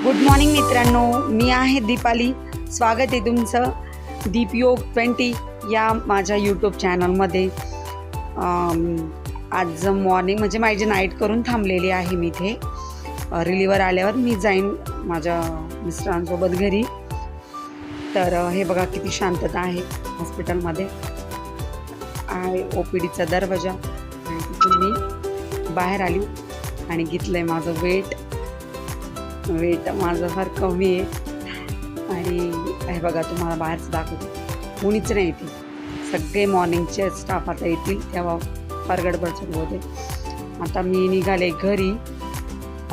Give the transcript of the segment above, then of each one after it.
Good morning मित्रांनो, मी आहे दीपाली. स्वागत आहे तुमचं दीपयोग 20 या माझ्या यूट्यूब चॅनलमध्ये. आज मॉर्निंग म्हणजे माझी नाईट करून थांबलेली आहे मी इथे. रिलीवर आल्यावर मी जाईन माझ्या मिस्टरांसोबत घरी. तर हे बघा किती शांतता आहे हॉस्पिटलमध्ये. आहे OPDचा दरवाजा आणि तिथून मी बाहेर आली आणि घेतलं आहे माझं वेट माझं फार कमी आहे. आणि हे बघा तुम्हाला बाहेरचं दाखवतो, कोणीच नाही येते. सगळे मॉर्निंगचे स्टाफ आता येतील तेव्हा फार गडबड सुरू होते. आता मी निघाले घरी.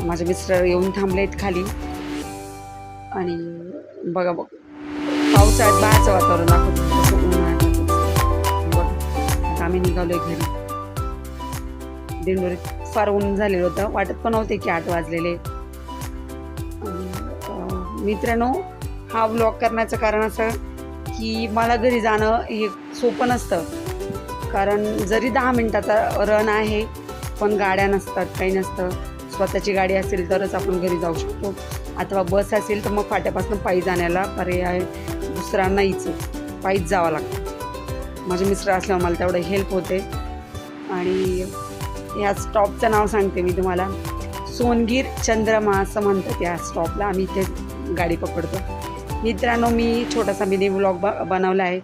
माझे मिस्टर येऊन थांबलेत खाली. आणि बघा पावसाळ्यात बाहेरचं वातावरण दाखवतो कसं ऊन आहे. बघा आता आम्ही निघालोय घरी. दिंडोरीत फार ऊन झालेलं होतं, वाटत पण नव्हते की 8 वाजलेले. मित्रांनो, हा व्लॉग करण्याचं कारण असं की मला घरी जाणं हे सोपं नसतं. कारण जरी 10 मिनिटाचा रन आहे पण गाड्या नसतात, काही नसतं. स्वतःची गाडी असेल तरच आपण घरी जाऊ शकतो, अथवा बस असेल तर मग फाट्यापासून पायी जाण्याला पर्याय दुसरा नाहीच, पायीच जावं लागतं. माझे मिस्टर असल्यावर मला तेवढं हेल्प होते. आणि या स्टॉपचं नाव सांगते मी तुम्हाला, सोनगीर चंद्रमा असं म्हणतात या स्टॉपला. आम्ही इथे गाडी पकडतो. मित्रांनो, मी छोटासा मिनी व्लॉग बनवला आहे.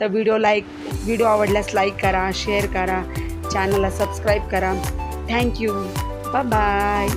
तर व्हिडिओ आवडल्यास लाईक करा, शेअर करा, चॅनलला सबस्क्राईब करा. थँक्यू. Bye bye.